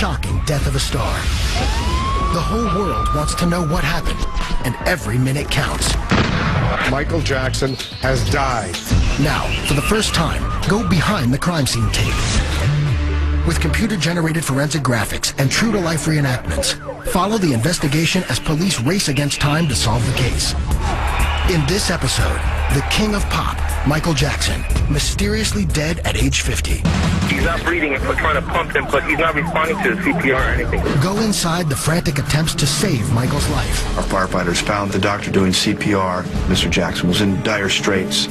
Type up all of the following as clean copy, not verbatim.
shocking death of a star. The whole world wants to know what happened, and every minute counts. Michael Jackson has died. Now, for the first time, go behind the crime scene tape. With computer-generated forensic graphics and true-to-life reenactments, follow the investigation as police race against time to solve the case. In this episode, the king of pop, Michael Jackson, mysteriously dead at age 50. He's not breathing, and we're trying to pump him, but he's not responding to the CPR or anything. Go inside the frantic attempts to save Michael's life. Our firefighters found the doctor doing CPR. Mr. Jackson was in dire straits.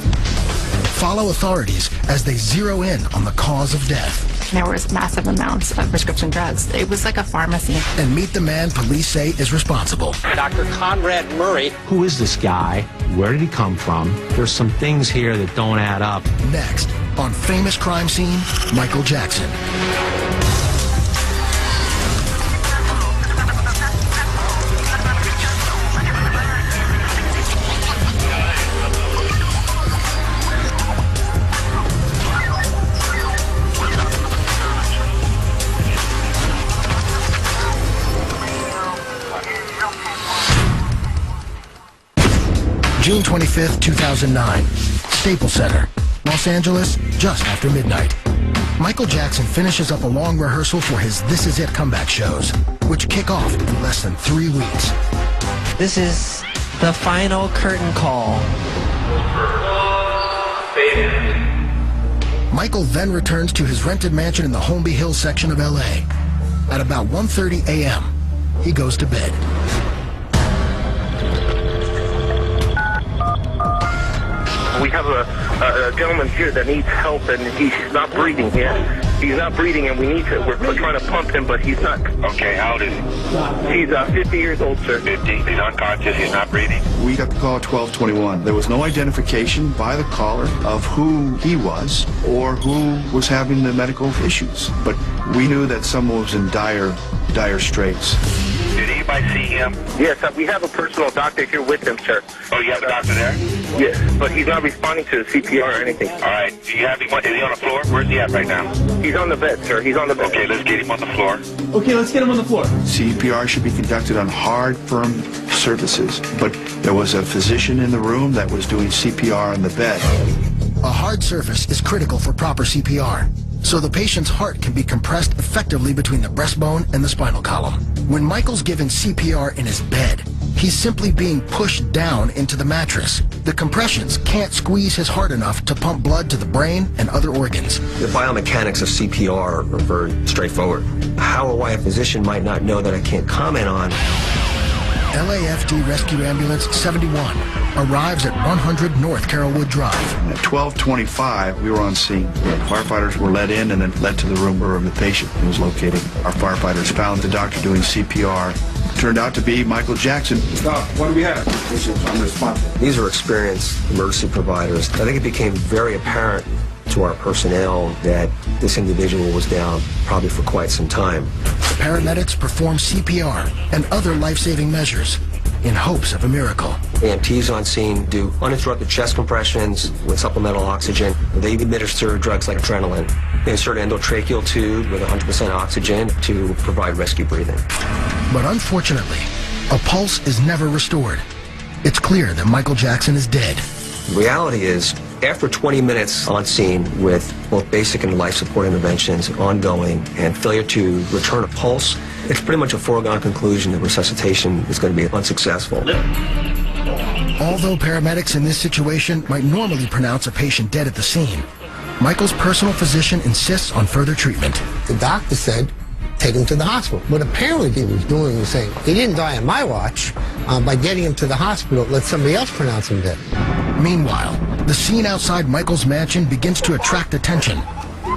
Follow authorities as they zero in on the cause of death. There was massive amounts of prescription drugs. It was like a pharmacy. And meet the man police say is responsible. Dr. Conrad Murray. Who is this guy? Where did he come from? There's some things here that don't add up. Next, on Famous Crime Scene, Michael Jackson. June 25th, 2009, Staples Center, Los Angeles, just after midnight. Michael Jackson finishes up a long rehearsal for his This Is It comeback shows, which kick off in less than 3 weeks. This is the final curtain call. Michael then returns to his rented mansion in the Holmby Hills section of LA. At about 1:30 a.m., he goes to bed. We have a gentleman here that needs help, and he's not breathing. He's not breathing, and we're trying to pump him, but he's not. Okay, how old is he? He's 50 years old, sir. 50. He's unconscious. He's not breathing. We got the call at 12:21. There was no identification by the caller of who he was or who was having the medical issues. But we knew that someone was in dire straits. Did anybody see him? Yes, we have a personal doctor here with him, sir. Oh, you have a doctor there? Yes, but he's not responding to the CPR or anything. All right. Do you have him? Is he on the floor? Where's he at right now? He's on the bed, sir. He's on the bed. Okay, let's get him on the floor. Okay, let's get him on the floor. CPR should be conducted on hard, firm surfaces, but there was a physician in the room that was doing CPR on the bed. A hard surface is critical for proper CPR, so the patient's heart can be compressed effectively between the breastbone and the spinal column. When Michael's given CPR in his bed, he's simply being pushed down into the mattress. The compressions can't squeeze his heart enough to pump blood to the brain and other organs. The biomechanics of CPR are very straightforward. How or why a physician might not know that I can't comment on. LAFD Rescue Ambulance 71 arrives at 100 North Carrollwood Drive. At 12:25, we were on scene. Firefighters were led in and then led to the room where the patient was located. Our firefighters found the doctor doing CPR. Turned out to be Michael Jackson. Doc, what do we have? Patient's unresponsive. These are experienced emergency providers. I think it became very apparent to our personnel that this individual was down probably for quite some time. The paramedics perform CPR and other life-saving measures in hopes of a miracle. EMTs on scene do uninterrupted chest compressions with supplemental oxygen. They administer drugs like adrenaline. They insert an endotracheal tube with 100% oxygen to provide rescue breathing. But unfortunately, a pulse is never restored. It's clear that Michael Jackson is dead. The reality is, after 20 minutes on scene with both basic and life support interventions ongoing and failure to return a pulse, it's pretty much a foregone conclusion that resuscitation is going to be unsuccessful. Although paramedics in this situation might normally pronounce a patient dead at the scene, Michael's personal physician insists on further treatment. The doctor said, take him to the hospital. What apparently he was doing was saying, he didn't die on my watch. By getting him to the hospital, let somebody else pronounce him dead. Meanwhile, the scene outside Michael's mansion begins to attract attention.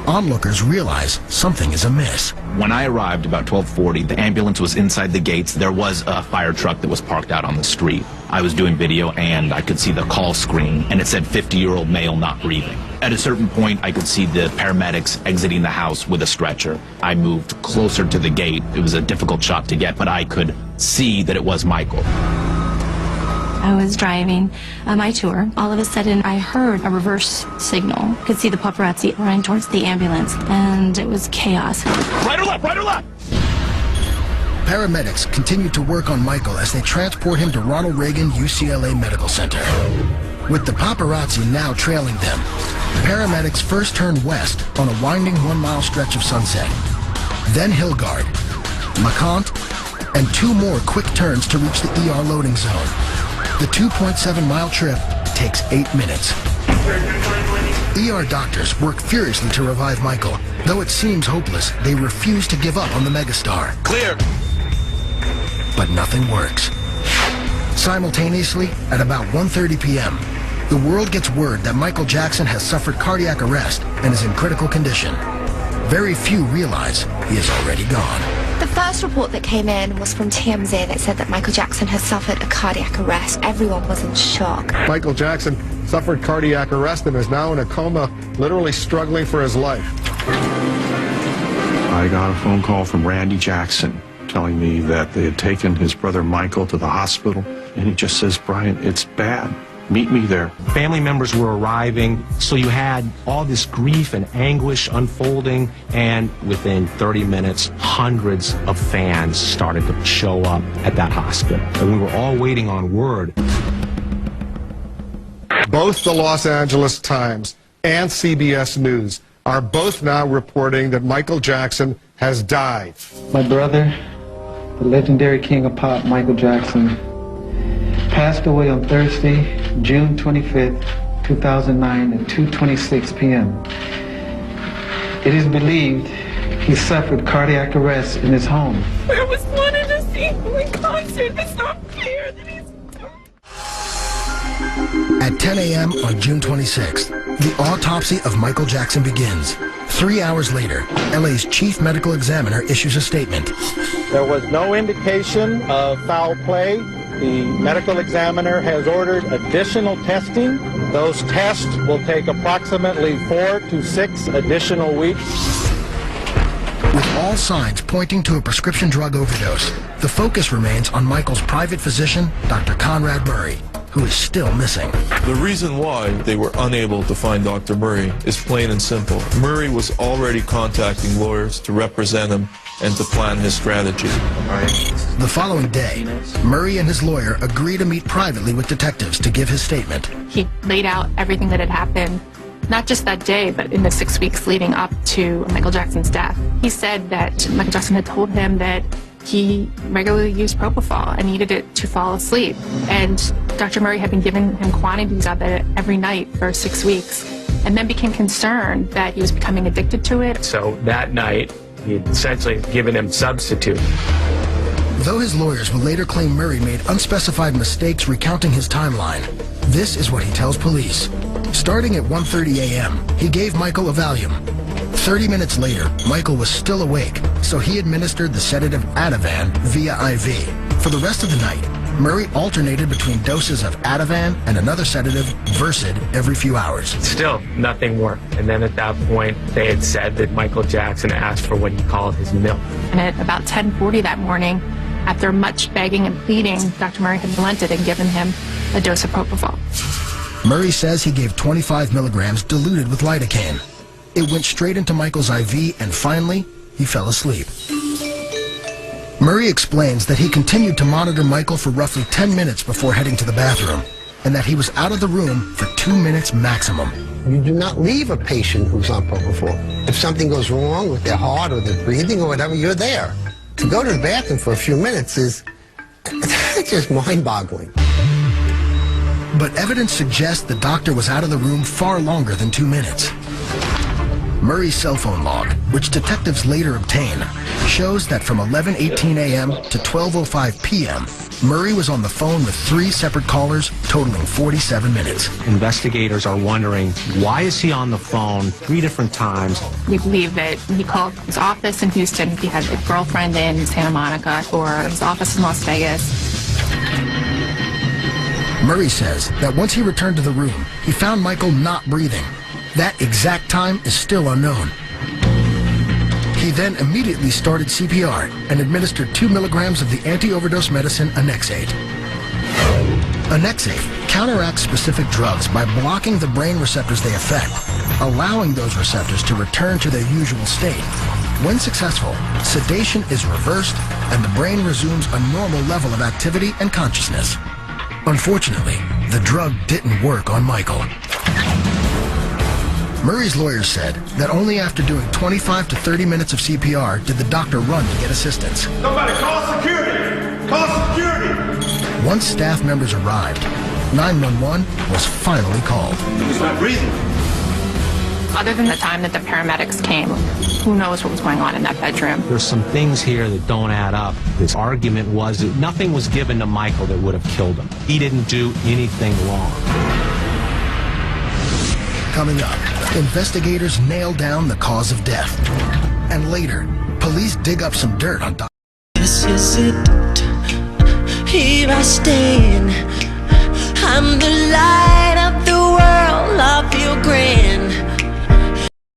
Onlookers realize something is amiss. When I arrived about 12:40, the ambulance was inside the gates. There was a fire truck that was parked out on the street. I was doing video and I could see the call screen and it said 50-year-old male not breathing. At a certain point, I could see the paramedics exiting the house with a stretcher. I moved closer to the gate. It was a difficult shot to get, but I could see that it was Michael. I was driving my tour. All of a sudden, I heard a reverse signal. Could see the paparazzi running towards the ambulance, and it was chaos. Right or left? Right or left? Paramedics continue to work on Michael as they transport him to Ronald Reagan UCLA Medical Center. With the paparazzi now trailing them, paramedics first turn west on a winding 1-mile stretch of Sunset. Then Hillgard, LeConte, and 2 more quick turns to reach the ER loading zone. The 2.7-mile trip takes 8 minutes. ER doctors work furiously to revive Michael. Though it seems hopeless, they refuse to give up on the megastar. Clear. But nothing works. Simultaneously, at about 1:30 p.m., the world gets word that Michael Jackson has suffered cardiac arrest and is in critical condition. Very few realize he is already gone. The first report that came in was from TMZ that said that Michael Jackson had suffered a cardiac arrest. Everyone was in shock. Michael Jackson suffered cardiac arrest and is now in a coma, literally struggling for his life. I got a phone call from Randy Jackson telling me that they had taken his brother Michael to the hospital, and he just says, "Brian, it's bad. Meet me there." Family members were arriving, so you had all this grief and anguish unfolding, and within 30 minutes, hundreds of fans started to show up at that hospital. And we were all waiting on word. Both the Los Angeles Times and CBS News are both now reporting that Michael Jackson has died. My brother, the legendary king of pop, Michael Jackson, passed away on Thursday, June 25th, 2009 at 2:26 p.m. It is believed he suffered cardiac arrest in his home. I was wanting to see him in concert. It's not fair that he's... At 10 a.m. on June 26th, the autopsy of Michael Jackson begins. 3 hours later, LA's chief medical examiner issues a statement. There was no indication of foul play. The medical examiner has ordered additional testing. Those tests will take approximately 4 to 6 additional weeks. With all signs pointing to a prescription drug overdose, the focus remains on Michael's private physician, Dr. Conrad Murray, who is still missing. The reason why they were unable to find Dr. Murray is plain and simple. Murray was already contacting lawyers to represent him and to plan his strategy. The following day, Murray and his lawyer agree to meet privately with detectives to give his statement. He laid out everything that had happened, not just that day, but in the 6 weeks leading up to Michael Jackson's death. He said that Michael Jackson had told him that he regularly used propofol and needed it to fall asleep. And Dr. Murray had been giving him quantities of it every night for 6 weeks, and then became concerned that he was becoming addicted to it. So that night, he had essentially given him substitute. Though his lawyers will later claim Murray made unspecified mistakes recounting his timeline, this is what he tells police. Starting at 1:30 a.m., he gave Michael a Valium. 30 minutes later, Michael was still awake, so he administered the sedative Ativan via IV. For the rest of the night, Murray alternated between doses of Ativan and another sedative, Versed, every few hours. Still, nothing worked. And then at that point, they had said that Michael Jackson asked for what he called his milk. And at about 10:40 that morning, after much begging and pleading, Dr. Murray had relented and given him a dose of propofol. Murray says he gave 25 milligrams diluted with lidocaine. It went straight into Michael's IV, and finally, he fell asleep. Murray explains that he continued to monitor Michael for roughly 10 minutes before heading to the bathroom, and that he was out of the room for 2 minutes maximum. You do not leave a patient who's on propofol. If something goes wrong with their heart or their breathing or whatever, you're there. To go to the bathroom for a few minutes is just mind-boggling. But evidence suggests the doctor was out of the room far longer than 2 minutes. Murray's cell phone log, which detectives later obtain, shows that from 11:18 a.m. to 12:05 p.m., Murray was on the phone with 3 separate callers, totaling 47 minutes. Investigators are wondering, why is he on the phone 3 different times? We believe that he called his office in Houston, he had a girlfriend in Santa Monica, or his office in Las Vegas. Murray says that once he returned to the room, he found Michael not breathing. That exact time is still unknown. He then immediately started CPR and administered 2 milligrams of the anti-overdose medicine Anexate. Anexate counteracts specific drugs by blocking the brain receptors they affect, allowing those receptors to return to their usual state, When successful, sedation is reversed and the brain resumes a normal level of activity and consciousness. Unfortunately, the drug didn't work on Michael. Murray's lawyers said that only after doing 25 to 30 minutes of CPR did the doctor run to get assistance. Somebody call security! Call security! Once staff members arrived, 911 was finally called. He's not breathing. Other than the time that the paramedics came, who knows what was going on in that bedroom. There's some things here that don't add up. This argument was that nothing was given to Michael that would have killed him. He didn't do anything wrong. Coming up, investigators nail down the cause of death. And later, police dig up some dirt on Dr. This is it. Here I stand. I'm the light of the world. I feel grand.